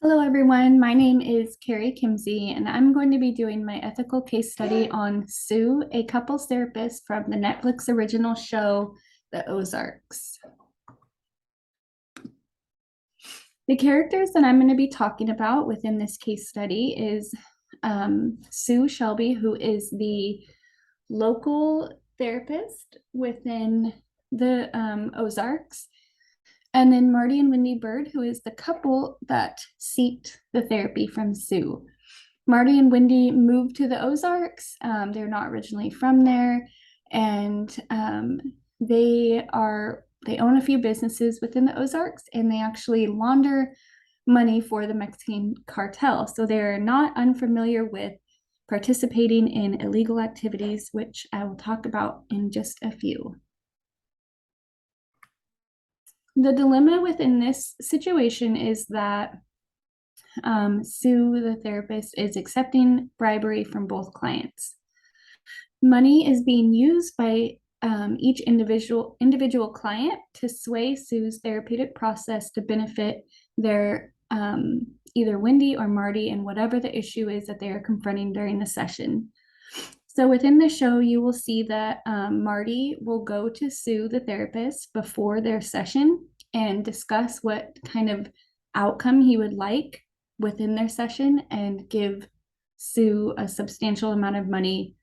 Hello, everyone. My name is Carrie Kimsey, and I'm going to be doing my ethical case study on Sue, a couples therapist from the Netflix original show, The Ozarks. The characters that I'm going to be talking about within this case study is Sue Shelby, who is the local therapist within the Ozarks. And then Marty and Wendy Bird, who is the couple that sought the therapy from Sue. Marty and Wendy moved to the Ozarks. They're not originally from there, and they own a few businesses within the Ozarks, and they actually launder money for the Mexican cartel. So they're not unfamiliar with participating in illegal activities, which I will talk about in just a few. The dilemma within this situation is that Sue, the therapist, is accepting bribery from both clients. Money is being used by each individual client to sway Sue's therapeutic process to benefit their either Wendy or Marty and whatever the issue is that they are confronting during the session. So within the show, you will see that Marty will go to Sue, the therapist, before their session and discuss what kind of outcome he would like within their session and give Sue a substantial amount of money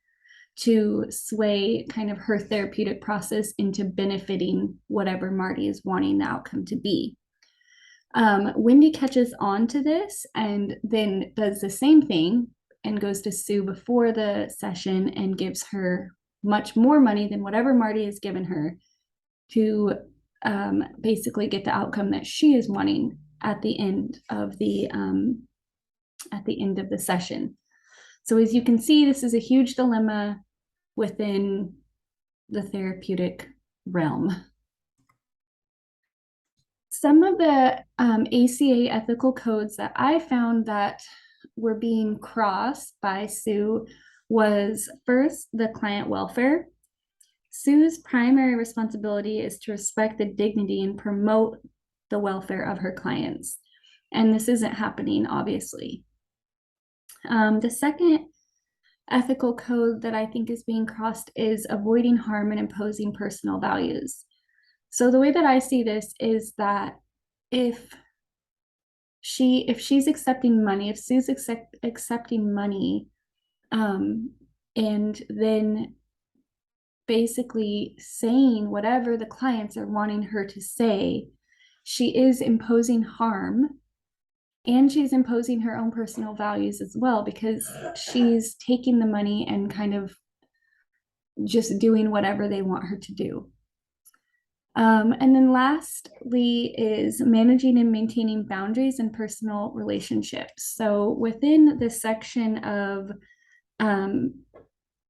to sway kind of her therapeutic process into benefiting whatever Marty is wanting the outcome to be. Wendy catches on to this and then does the same thing and goes to Sue before the session and gives her much more money than whatever Marty has given her to basically get the outcome that she is wanting at the end of the session. So as you can see, this is a huge dilemma within the therapeutic realm. Some of the ACA ethical codes that I found that were being crossed by Sue was first the client welfare. Sue's primary responsibility is to respect the dignity and promote the welfare of her clients. And this isn't happening, obviously. The second ethical code that I think is being crossed is avoiding harm and imposing personal values. So the way that I see this is that if she's accepting money, if Sue's accepting money, and then basically saying whatever the clients are wanting her to say, she is imposing harm and she's imposing her own personal values as well, because she's taking the money and kind of just doing whatever they want her to do. And then lastly is managing and maintaining boundaries and personal relationships. So within this section of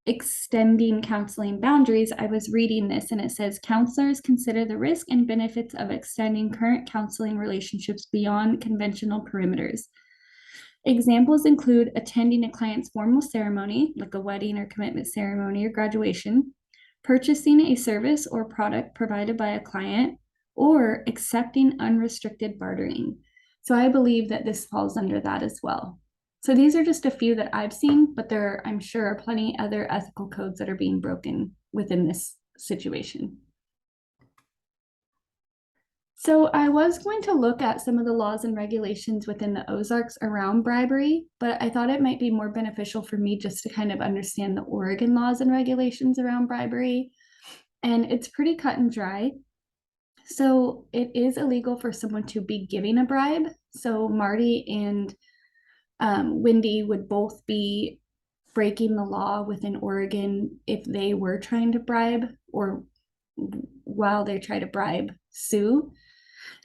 extending counseling boundaries, I was reading this and it says counselors consider the risk and benefits of extending current counseling relationships beyond conventional perimeters. Examples include attending a client's formal ceremony, like a wedding or commitment ceremony or graduation, purchasing a service or product provided by a client, or accepting unrestricted bartering. So I believe that this falls under that as well. So these are just a few that I've seen, but there, I'm sure, are plenty other ethical codes that are being broken within this situation. So I was going to look at some of the laws and regulations within the Ozarks around bribery, but I thought it might be more beneficial for me just to kind of understand the Oregon laws and regulations around bribery. And it's pretty cut and dry. So it is illegal for someone to be giving a bribe. So Marty and Wendy would both be breaking the law within Oregon if they were trying to bribe or while they try to bribe Sue.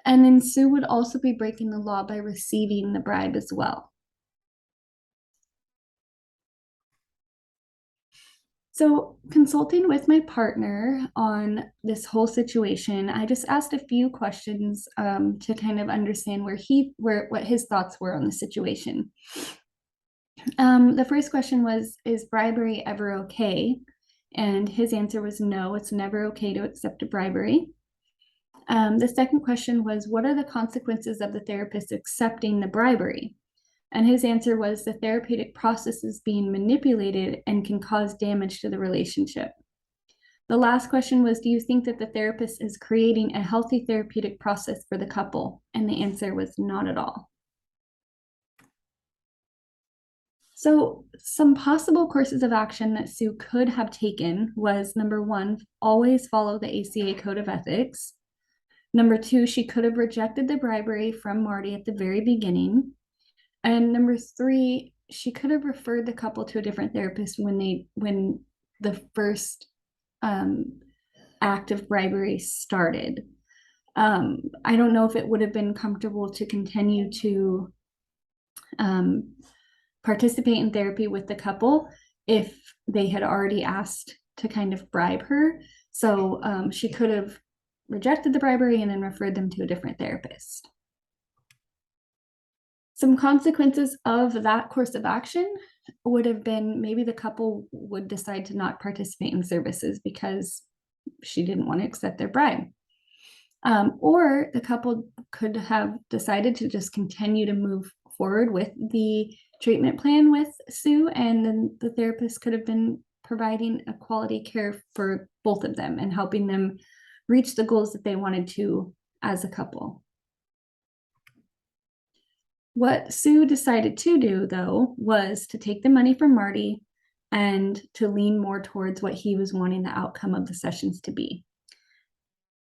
And then Sue would also be breaking the law by receiving the bribe as well. So, consulting with my partner on this whole situation, I just asked a few questions to kind of understand what his thoughts were on the situation. The first question was, is bribery ever okay? And his answer was no, it's never okay to accept a bribery. The second question was, what are the consequences of the therapist accepting the bribery? And his answer was, the therapeutic process is being manipulated and can cause damage to the relationship. The last question was, do you think that the therapist is creating a healthy therapeutic process for the couple? And the answer was not at all. So some possible courses of action that Sue could have taken was, number one, always follow the ACA Code of Ethics. Number two, she could have rejected the bribery from Marty at the very beginning. And number three, she could have referred the couple to a different therapist when the first act of bribery started. I don't know if it would have been comfortable to continue to participate in therapy with the couple if they had already asked to kind of bribe her. So she could have rejected the bribery and then referred them to a different therapist. Some consequences of that course of action would have been, maybe the couple would decide to not participate in services because she didn't want to accept their bribe. Or the couple could have decided to just continue to move forward with the treatment plan with Sue, and then the therapist could have been providing a quality care for both of them and helping them reach the goals that they wanted to as a couple. What Sue decided to do, though, was to take the money from Marty and to lean more towards what he was wanting the outcome of the sessions to be.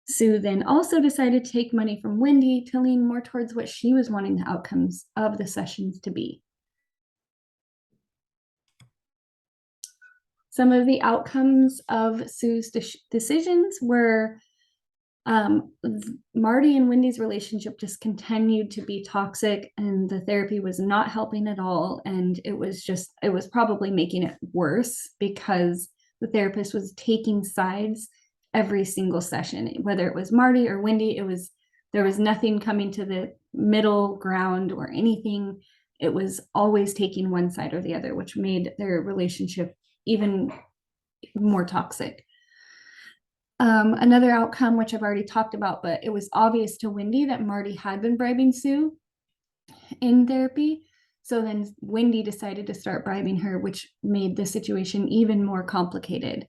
Sue then also decided to take money from Wendy to lean more towards what she was wanting the outcomes of the sessions to be. Some of the outcomes of Sue's decisions were Marty and Wendy's relationship just continued to be toxic, and the therapy was not helping at all. And it was probably making it worse because the therapist was taking sides every single session, whether it was Marty or Wendy. There was nothing coming to the middle ground or anything. It was always taking one side or the other, which made their relationship even more toxic. Another outcome, which I've already talked about, but it was obvious to Wendy that Marty had been bribing Sue in therapy. So then Wendy decided to start bribing her, which made the situation even more complicated.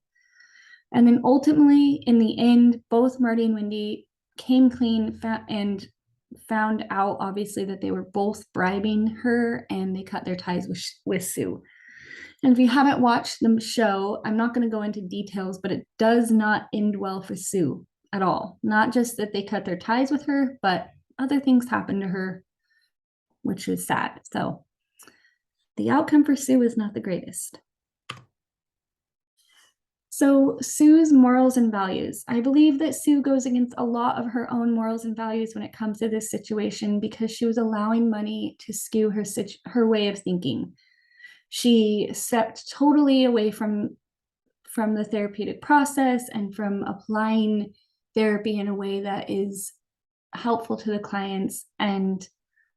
And then ultimately, in the end, both Marty and Wendy came clean and found out, obviously, that they were both bribing her, and they cut their ties with Sue. And if you haven't watched the show, I'm not going to go into details, but it does not end well for Sue at all. Not just that they cut their ties with her, but other things happened to her, which is sad. So the outcome for Sue is not the greatest. So Sue's morals and values. I believe that Sue goes against a lot of her own morals and values when it comes to this situation because she was allowing money to skew her way of thinking. She stepped totally away from the therapeutic process and from applying therapy in a way that is helpful to the clients, and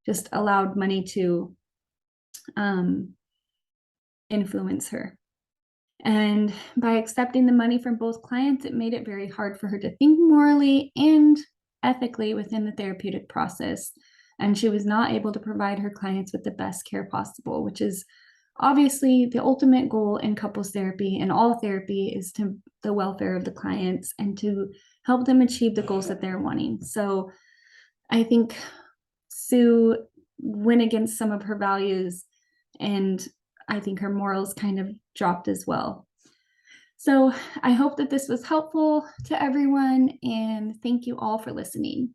just allowed money to influence her. And by accepting the money from both clients, it made it very hard for her to think morally and ethically within the therapeutic process. And she was not able to provide her clients with the best care possible, which is obviously the ultimate goal in couples therapy and all therapy, is to the welfare of the clients and to help them achieve the goals that they're wanting. So I think Sue went against some of her values, and I think her morals kind of dropped as well. So I hope that this was helpful to everyone, and thank you all for listening.